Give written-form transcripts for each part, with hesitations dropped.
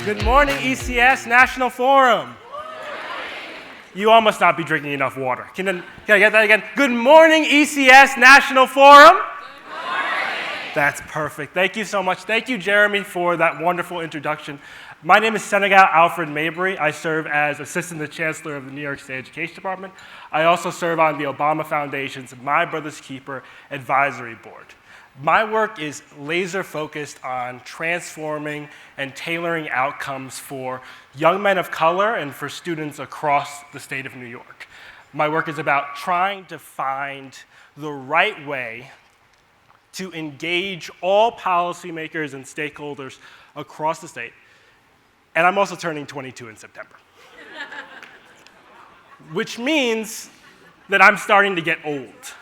Good morning, ECS National Forum. You all must not be drinking enough water. Can I get that again? Good morning, ECS National Forum. Good morning. That's perfect. Thank you so much. Thank you, Jeremy, for that wonderful introduction. My name is Senegal Mabry. I serve as Assistant to Chancellor of the New York State Education Department. I also serve on the Obama Foundation's My Brother's Keeper Advisory Board. My work is laser focused on transforming and tailoring outcomes for young men of color and for students across the state of New York. My work is about trying to find the right way to engage all policymakers and stakeholders across the state. And I'm also turning 22 in September. Which means that I'm starting to get old.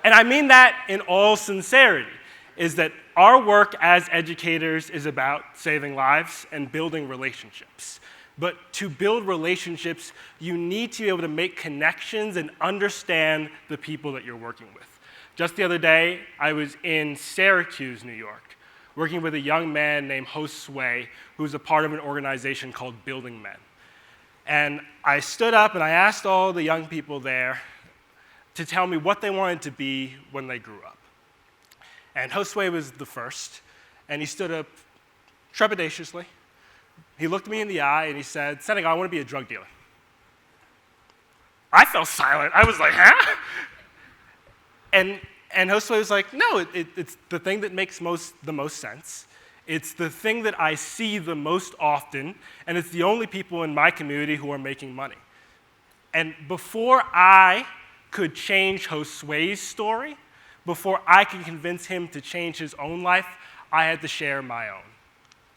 And I mean that in all sincerity, is that our work as educators is about saving lives and building relationships. But to build relationships, you need to be able to make connections and understand the people that you're working with. Just the other day, I was in Syracuse, New York, working with a young man named Josue, who's a part of an organization called Building Men. And I stood up and I asked all the young people there to tell me what they wanted to be when they grew up. And Josue was the first, and he stood up trepidatiously. He looked me in the eye and he said, "Senegal, I want to be a drug dealer." I fell silent. I was like, huh? And Josue was like, no, it's the thing that makes the most sense. It's the thing that I see the most often, and it's the only people in my community who are making money. And before I could change Josue's story, before I could convince him to change his own life, I had to share my own.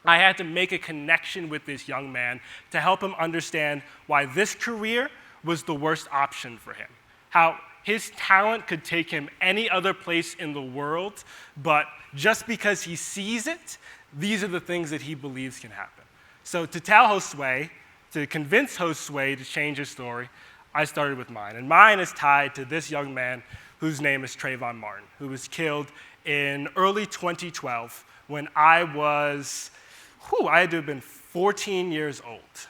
I had to make a connection with this young man to help him understand why this career was the worst option for him, how his talent could take him any other place in the world, but just because he sees it, these are the things that he believes can happen. So to tell Josue, to convince Josue to change his story, I started with mine. And mine is tied to this young man whose name is Trayvon Martin, who was killed in early 2012 when I had to have been 14 years old.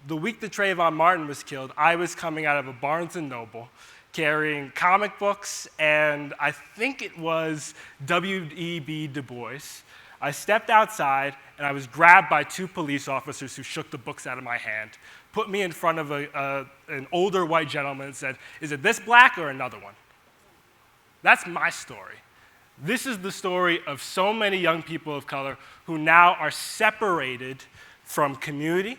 The week that Trayvon Martin was killed, I was coming out of a Barnes & Noble carrying comic books, and I think it was W.E.B. Du Bois. I stepped outside, and I was grabbed by two police officers who shook the books out of my hand, put me in front of an older white gentleman and said, "Is it this black or another one?" That's my story. This is the story of so many young people of color who now are separated from community,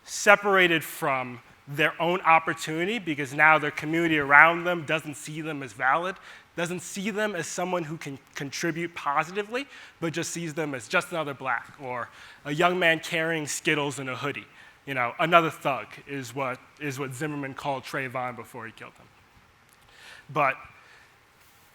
separated from their own opportunity because now their community around them doesn't see them as valid, doesn't see them as someone who can contribute positively, but just sees them as just another black or a young man carrying Skittles in a hoodie. You know, another thug is what Zimmerman called Trayvon before he killed him. But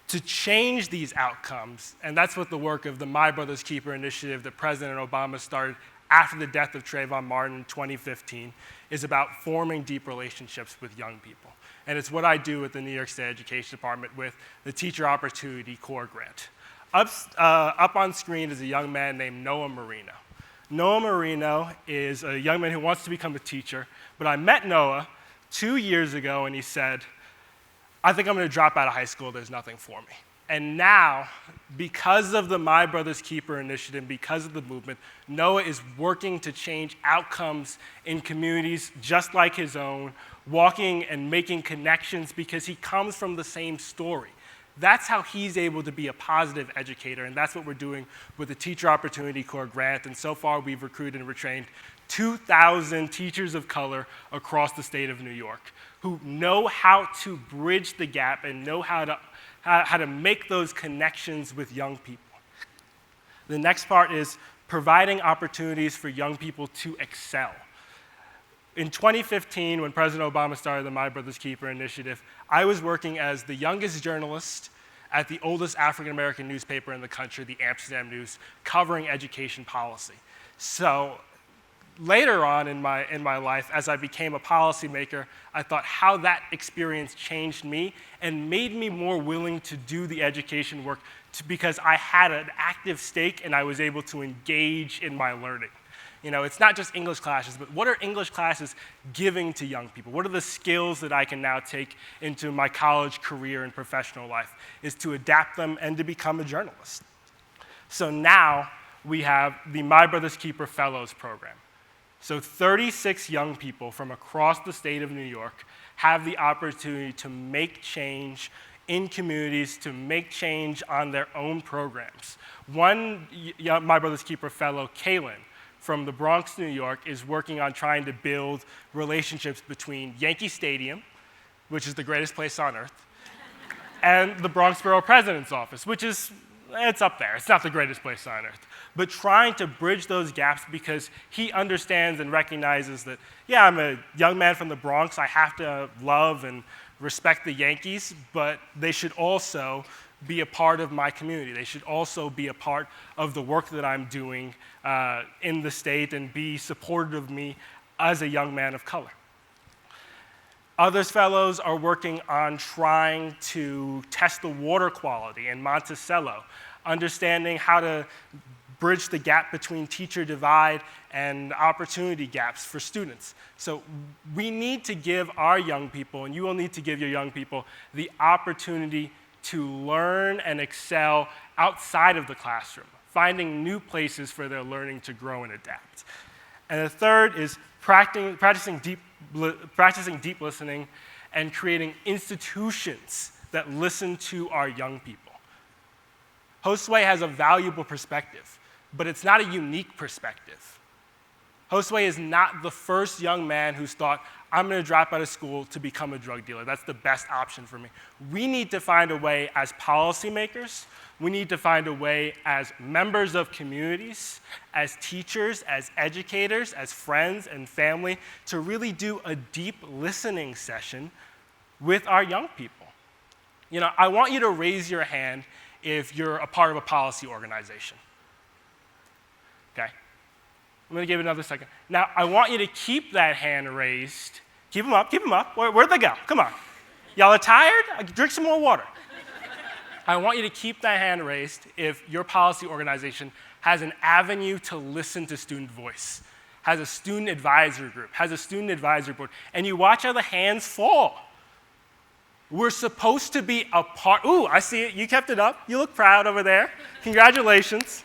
to change these outcomes, and that's what the work of the My Brother's Keeper initiative that President Obama started after the death of Trayvon Martin in 2015, is about forming deep relationships with young people. And it's what I do at the New York State Education Department with the Teacher Opportunity Corps Grant. Up on screen is a young man named Noah Marino. Noah Marino is a young man who wants to become a teacher, but I met Noah 2 years ago and he said, "I think I'm going to drop out of high school, there's nothing for me." And now, because of the My Brother's Keeper initiative, because of the movement, Noah is working to change outcomes in communities just like his own, walking and making connections because he comes from the same story. That's how he's able to be a positive educator, and that's what we're doing with the Teacher Opportunity Corps Grant. And so far, we've recruited and retrained 2,000 teachers of color across the state of New York who know how to bridge the gap and know how to make those connections with young people. The next part is providing opportunities for young people to excel. In 2015, when President Obama started the My Brother's Keeper initiative, I was working as the youngest journalist at the oldest African-American newspaper in the country, the Amsterdam News, covering education policy. So later on in my life, as I became a policymaker, I thought how that experience changed me and made me more willing to do the education work because I had an active stake and I was able to engage in my learning. It's not just English classes, but what are English classes giving to young people? What are the skills that I can now take into my college career and professional life? Is to adapt them and to become a journalist. So now we have the My Brother's Keeper Fellows program. So 36 young people from across the state of New York have the opportunity to make change in communities, to make change on their own programs. One My Brother's Keeper fellow, Kaylin, from the Bronx, New York, is working on trying to build relationships between Yankee Stadium, which is the greatest place on earth, and the Bronx Borough President's office, which is, it's up there. It's not the greatest place on earth. But trying to bridge those gaps because he understands and recognizes that, yeah, I'm a young man from the Bronx. I have to love and respect the Yankees, but they should also be a part of my community. They should also be a part of the work that I'm doing in the state and be supportive of me as a young man of color. Others fellows are working on trying to test the water quality in Monticello, understanding how to bridge the gap between teacher divide and opportunity gaps for students. So we need to give our young people, and you will need to give your young people, the opportunity to learn and excel outside of the classroom, finding new places for their learning to grow and adapt. And the third is practicing deep listening and creating institutions that listen to our young people. Josue has a valuable perspective, but it's not a unique perspective. Josue is not the first young man who's thought, I'm going to drop out of school to become a drug dealer. That's the best option for me. We need to find a way as policymakers, we need to find a way as members of communities, as teachers, as educators, as friends and family, to really do a deep listening session with our young people. I want you to raise your hand if you're a part of a policy organization. Okay? I'm going to give it another second. Now, I want you to keep that hand raised. Keep them up, keep them up. Where'd they go? Come on. Y'all are tired? Drink some more water. I want you to keep that hand raised if your policy organization has an avenue to listen to student voice, has a student advisory group, has a student advisory board, and you watch how the hands fall. We're supposed to be a part. Ooh, I see it. You kept it up. You look proud over there. Congratulations.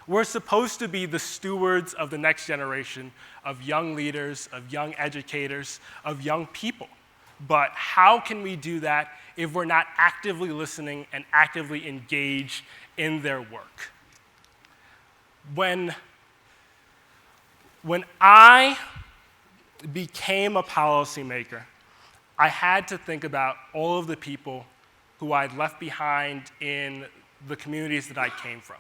We're supposed to be the stewards of the next generation of young leaders, of young educators, of young people. But how can we do that if we're not actively listening and actively engaged in their work? When I became a policymaker, I had to think about all of the people who I'd left behind in the communities that I came from.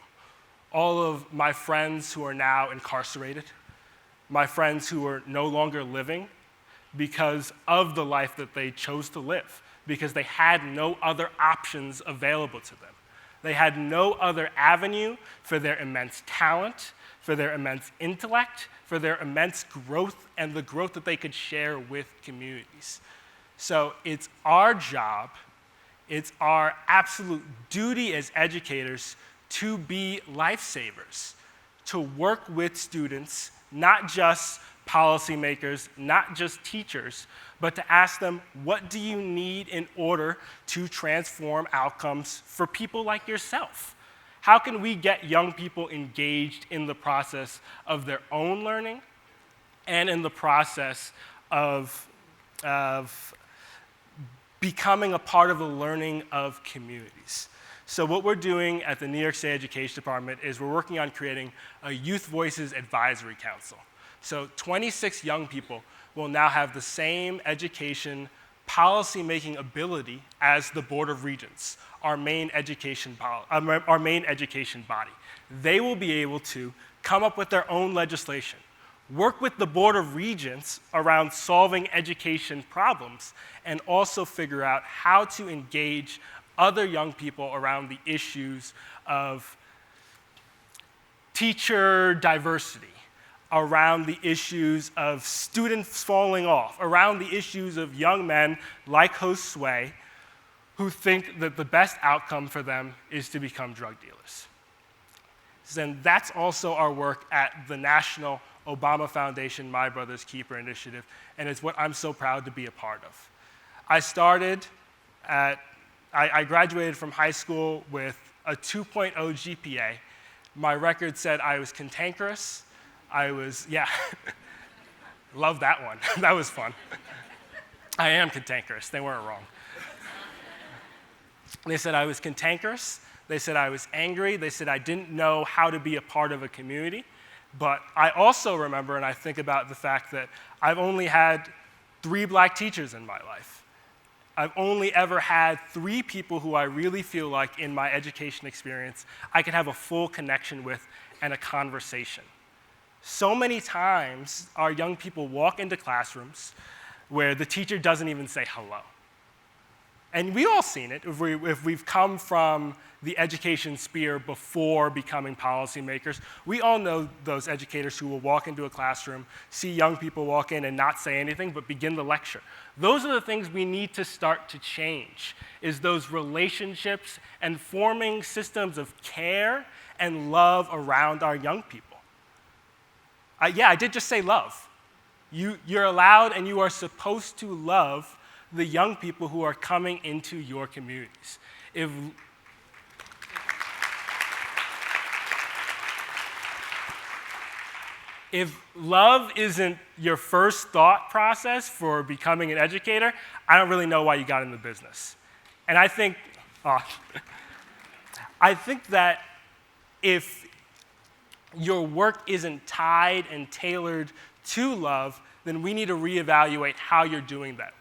All of my friends who are now incarcerated, my friends who are no longer living because of the life that they chose to live, because they had no other options available to them. They had no other avenue for their immense talent, for their immense intellect, for their immense growth, and the growth that they could share with communities. So it's our job, it's our absolute duty as educators to be lifesavers, to work with students, not just policymakers, not just teachers, but to ask them, what do you need in order to transform outcomes for people like yourself? How can we get young people engaged in the process of their own learning and in the process of becoming a part of the learning of communities? So what we're doing at the New York State Education Department is we're working on creating a Youth Voices Advisory Council. So 26 young people will now have the same education policy-making ability as the Board of Regents, our main education body. They will be able to come up with their own legislation, work with the Board of Regents around solving education problems, and also figure out how to engage other young people around the issues of teacher diversity, around the issues of students falling off, around the issues of young men like Josue who think that the best outcome for them is to become drug dealers. And that's also our work at the National Obama Foundation My Brother's Keeper initiative, and it's what I'm so proud to be a part of. I graduated from high school with a 2.0 GPA. My record said I was cantankerous. Love that one. That was fun. I am cantankerous. They weren't wrong. They said I was cantankerous. They said I was angry. They said I didn't know how to be a part of a community. But I also remember, and I think about the fact that I've only had 3 black teachers in my life. I've only ever had 3 people who I really feel like in my education experience I could have a full connection with and a conversation. So many times our young people walk into classrooms where the teacher doesn't even say hello. And we've all seen it if we've come from the education sphere before becoming policymakers. We all know those educators who will walk into a classroom, see young people walk in and not say anything, but begin the lecture. Those are the things we need to start to change, is those relationships and forming systems of care and love around our young people. I did just say love. You're allowed and you are supposed to love the young people who are coming into your communities. If love isn't your first thought process for becoming an educator, I don't really know why you got in the business. And I think that if your work isn't tied and tailored to love, then we need to reevaluate how you're doing that work.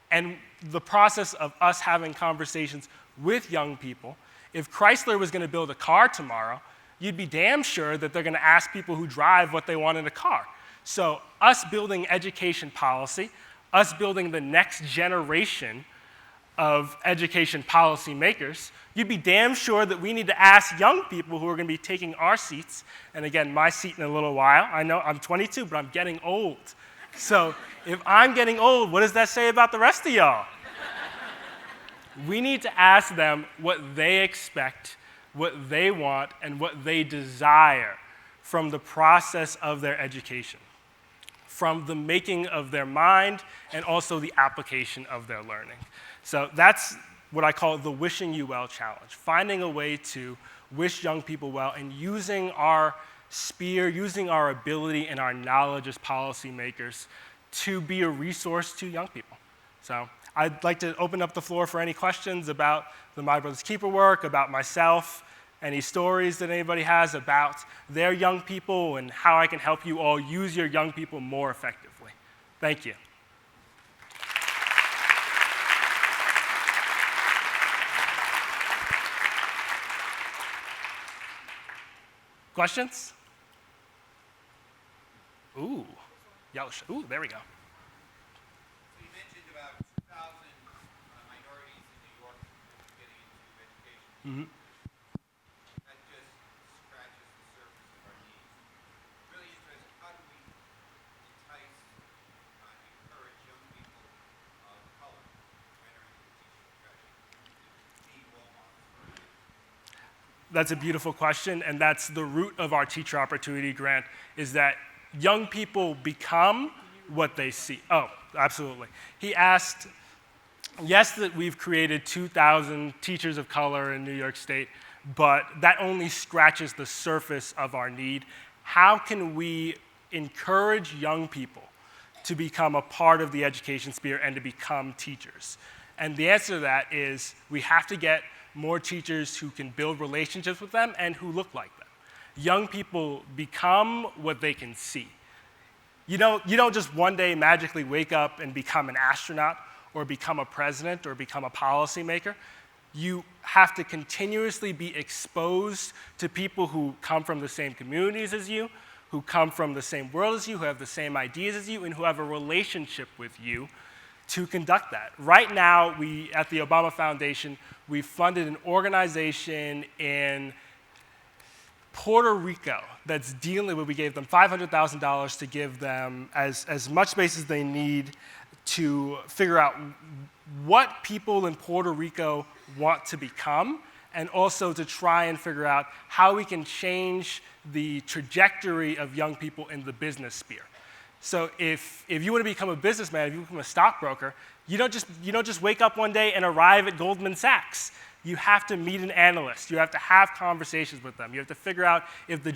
And the process of us having conversations with young people, if Chrysler was going to build a car tomorrow, you'd be damn sure that they're going to ask people who drive what they want in a car. So us building education policy, us building the next generation of education policy makers, you'd be damn sure that we need to ask young people who are going to be taking our seats, and again, my seat in a little while. I know I'm 22, but I'm getting old. So if I'm getting old, what does that say about the rest of y'all? We need to ask them what they expect, what they want, and what they desire from the process of their education, from the making of their mind and also the application of their learning. So that's what I call the wishing you well challenge, finding a way to wish young people well and using our sphere, using our ability and our knowledge as policymakers to be a resource to young people. So I'd like to open up the floor for any questions about the My Brother's Keeper work, about myself, any stories that anybody has about their young people and how I can help you all use your young people more effectively. Thank you. Questions? Ooh, ooh, there we go. So you mentioned about 2,000 minorities in New York getting into education. Mm-hmm. That just scratches the surface of our needs. Really interested, how do we entice, encourage young people of color to enter into the teaching profession to be role models for our youth? That's a beautiful question, and that's the root of our Teacher Opportunity Grant, is that young people become what they see. Oh, absolutely. He asked, yes, that we've created 2,000 teachers of color in New York State, but that only scratches the surface of our need. How can we encourage young people to become a part of the education sphere and to become teachers? And the answer to that is we have to get more teachers who can build relationships with them and who look like them. Young people become what they can see. You don't just one day magically wake up and become an astronaut or become a president or become a policymaker. You have to continuously be exposed to people who come from the same communities as you, who come from the same world as you, who have the same ideas as you, and who have a relationship with you to conduct that. Right now, at the Obama Foundation, we've funded an organization in Puerto Rico that's dealing with, we gave them $500,000 to give them as much space as they need to figure out what people in Puerto Rico want to become, and also to try and figure out how we can change the trajectory of young people in the business sphere. So if you want to become a businessman, if you become a stockbroker, you don't just wake up one day and arrive at Goldman Sachs. You have to meet an analyst. You have to have conversations with them. You have to figure out if the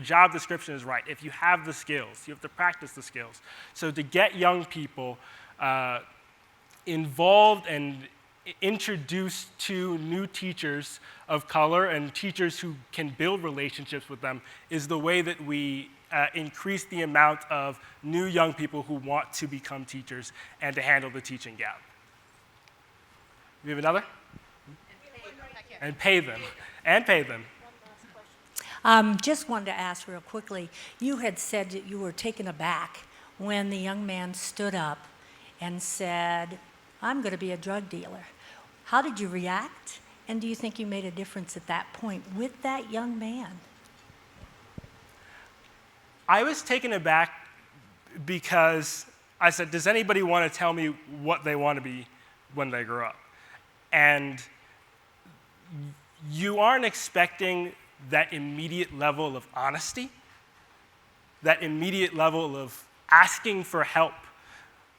job description is right, if you have the skills. You have to practice the skills. So to get young people involved and introduced to new teachers of color and teachers who can build relationships with them is the way that we increase the amount of new young people who want to become teachers and to handle the teaching gap. You have another? And pay them. And pay them. Just wanted to ask real quickly, you had said that you were taken aback when the young man stood up and said, I'm going to be a drug dealer. How did you react? And do you think you made a difference at that point with that young man? I was taken aback because I said, does anybody want to tell me what they want to be when they grow up? And you aren't expecting that immediate level of honesty, that immediate level of asking for help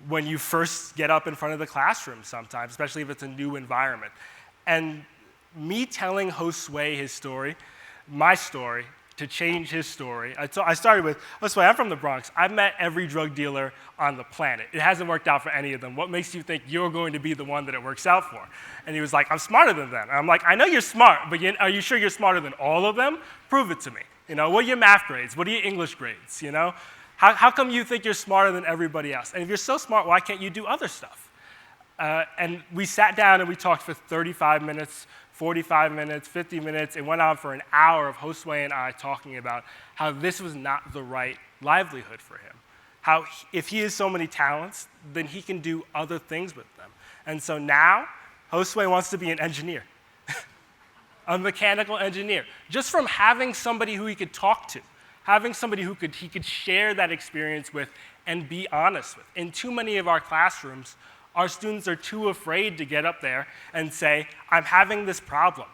when you first get up in front of the classroom sometimes, especially if it's a new environment. And me telling Josue his story, my story, to change his story. I started with, Josue, I'm from the Bronx. I've met every drug dealer on the planet. It hasn't worked out for any of them. What makes you think you're going to be the one that it works out for? And he was like, I'm smarter than them. And I'm like, I know you're smart, but are you sure you're smarter than all of them? Prove it to me. What are your math grades? What are your English grades? How come you think you're smarter than everybody else? And if you're so smart, why can't you do other stuff? And we sat down and we talked for 35 minutes, 45 minutes, 50 minutes. It went on for an hour of Josue and I talking about how this was not the right livelihood for him. How if he has so many talents, then he can do other things with them. And so now, Josue wants to be an engineer, a mechanical engineer, just from having somebody who he could talk to, having somebody who he could share that experience with and be honest with. In too many of our classrooms, our students are too afraid to get up there and say, I'm having this problem.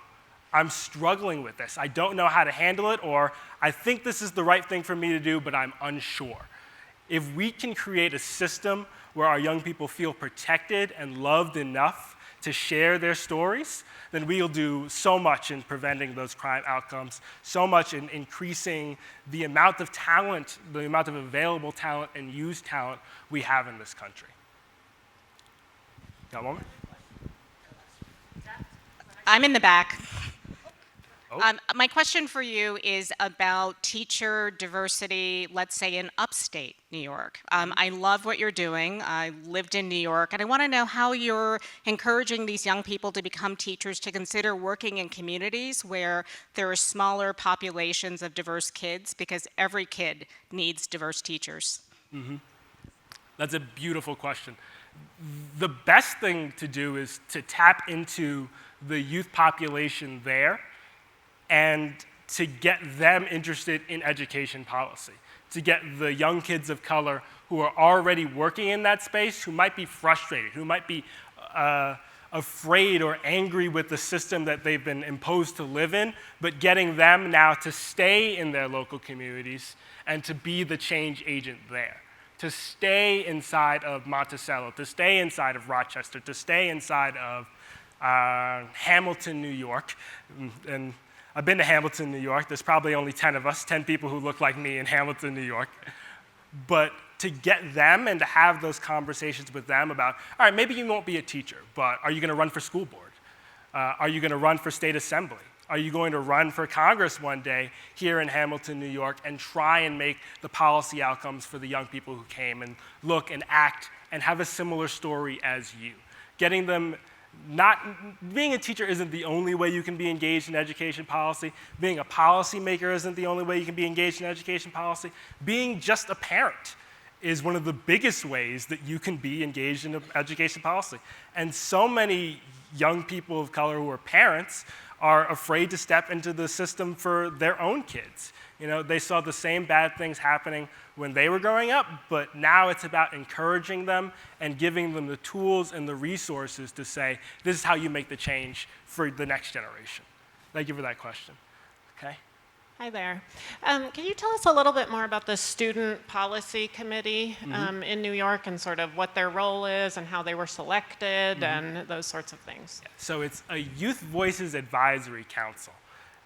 I'm struggling with this. I don't know how to handle it, or I think this is the right thing for me to do, but I'm unsure. If we can create a system where our young people feel protected and loved enough to share their stories, then we'll do so much in preventing those crime outcomes, so much in increasing the amount of talent, the amount of available talent and used talent we have in this country. Got one? I'm in the back. Oh. My question for you is about teacher diversity, let's say in upstate New York. I love what you're doing. I lived in New York, and I want to know how you're encouraging these young people to become teachers, to consider working in communities where there are smaller populations of diverse kids, because every kid needs diverse teachers. Mm-hmm. That's a beautiful question. The best thing to do is to tap into the youth population there and to get them interested in education policy, to get the young kids of color who are already working in that space, who might be frustrated, who might be afraid or angry with the system that they've been imposed to live in, but getting them now to stay in their local communities and to be the change agent there. To stay inside of Monticello, to stay inside of Rochester, to stay inside of Hamilton, New York. And I've been to Hamilton, New York. There's probably only 10 of us, 10 people who look like me in Hamilton, New York. But to get them and to have those conversations with them about, all right, maybe you won't be a teacher, but are you going to run for school board? Are you going to run for state assembly? Are you going to run for Congress one day here in Hamilton, New York, and try and make the policy outcomes for the young people who came and look and act and have a similar story as you? Getting them being a teacher isn't the only way you can be engaged in education policy. Being a policymaker isn't the only way you can be engaged in education policy. Being just a parent is one of the biggest ways that you can be engaged in education policy. And so many young people of color who are parents are afraid to step into the system for their own kids. You know, they saw the same bad things happening when they were growing up, but now it's about encouraging them and giving them the tools and the resources to say, this is how you make the change for the next generation. Thank you for that question. Okay? Hi there. Can you tell us a little bit more about the Student Policy Committee in New York and sort of what their role is and how they were selected and those sorts of things? Yeah. So it's a Youth Voices Advisory Council,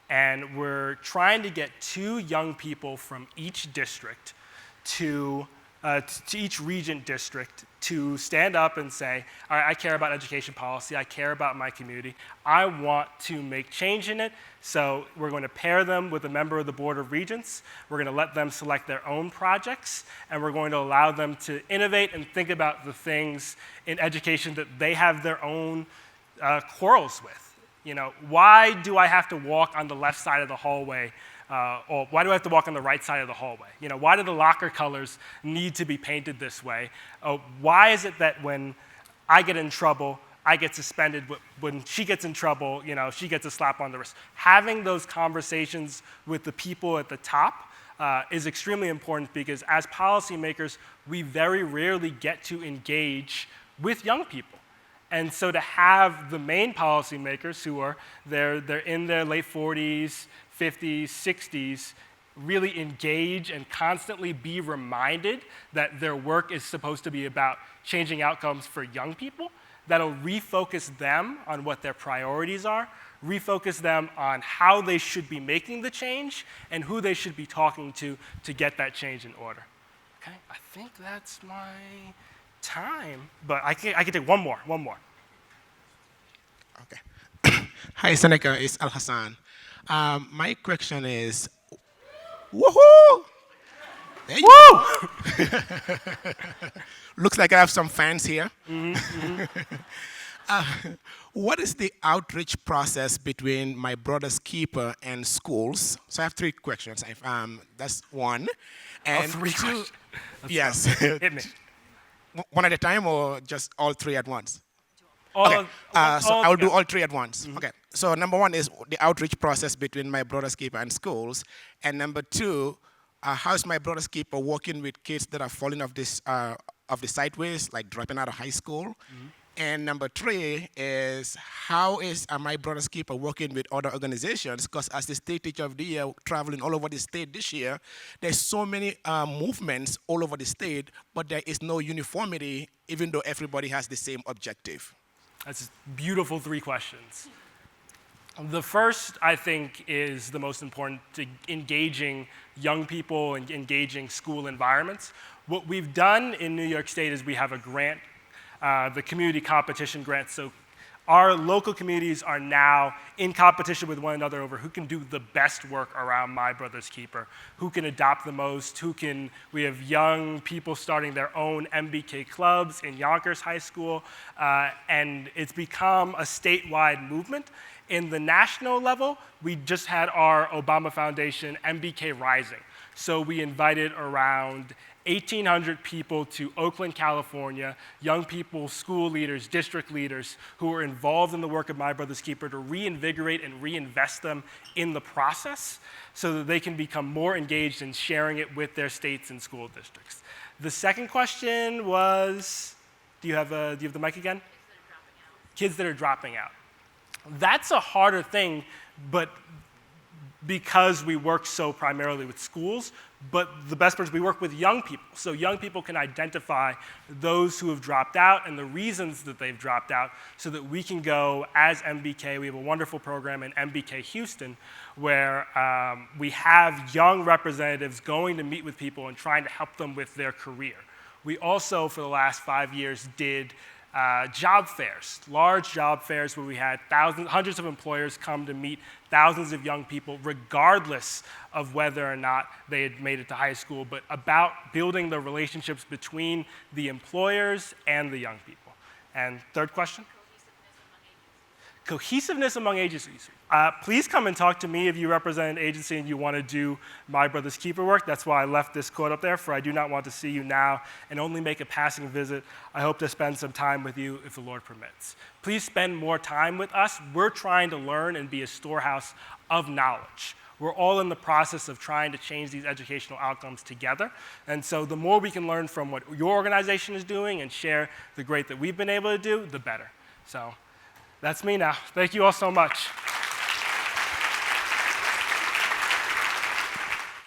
and we're trying to get 2 young people from each district to each regent district to stand up and say, all right, I care about education policy, I care about my community, I want to make change in it, so we're going to pair them with a member of the Board of Regents, we're going to let them select their own projects, and we're going to allow them to innovate and think about the things in education that they have their own quarrels with. You know, why do I have to walk on the left side of the hallway or why do I have to walk on the right side of the hallway? You know, why do the locker colors need to be painted this way? Why is it that when I get in trouble, I get suspended? When she gets in trouble, you know, she gets a slap on the wrist. Having those conversations with the people at the top is extremely important because as policymakers, we very rarely get to engage with young people. And so to have the main policymakers who are they're in their late 40s, 50s, 60s, really engage and constantly be reminded that their work is supposed to be about changing outcomes for young people, that'll refocus them on what their priorities are, refocus them on how they should be making the change and who they should be talking to get that change in order. Okay, I think that's my time, but I can take one more. Okay. Hi, Seneca. It's Al Hassan. My question is, woohoo! There you go. Looks like I have some fans here. What is the outreach process between my brother's keeper and schools? So I have 3 questions. That's one. And 3 2, questions. yes. Hit me. One at a time or just all 3 at once? All, Okay, so I'll do together. all 3 at once. Okay, so number 1 is the outreach process between my brother's keeper and schools. And number 2, how is my brother's keeper working with kids that are falling off the sideways, like dropping out of high school? And number 3 is how is my brother's keeper working with other organizations? Because as the state teacher of the year, traveling all over the state this year, there's so many movements all over the state, but there is no uniformity, even though everybody has the same objective. That's beautiful 3 questions. The first, I think, is the most important to engaging young people and engaging school environments. What we've done in New York State is we have a grant, the community competition grant. So our local communities are now in competition with one another over who can do the best work around My Brother's Keeper, who can adopt the most, we have young people starting their own MBK clubs in Yonkers High School, and it's become a statewide movement. In the national level, we just had our Obama Foundation MBK Rising. So we invited around 1,800 people to Oakland, California, young people, school leaders, district leaders who were involved in the work of My Brother's Keeper to reinvigorate and reinvest them in the process so that they can become more engaged in sharing it with their states and school districts. The second question was, do you have the mic again? Kids that are dropping out. That's a harder thing, but because we work so primarily with schools, but the best part is we work with young people. So young people can identify those who have dropped out and the reasons that they've dropped out so that we can go as MBK. We have a wonderful program in MBK Houston where we have young representatives going to meet with people and trying to help them with their career. We also, for the last 5 years, did job fairs, large job fairs where we had hundreds of employers come to meet thousands of young people, regardless of whether or not they had made it to high school, but about building the relationships between the employers and the young people. And third question? Cohesiveness among agencies. Please come and talk to me if you represent an agency and you want to do My Brother's Keeper work. That's why I left this quote up there, for I do not want to see you now and only make a passing visit. I hope to spend some time with you if the Lord permits. Please spend more time with us. We're trying to learn and be a storehouse of knowledge. We're all in the process of trying to change these educational outcomes together. And so the more we can learn from what your organization is doing and share the great that we've been able to do, the better. So that's me now. Thank you all so much.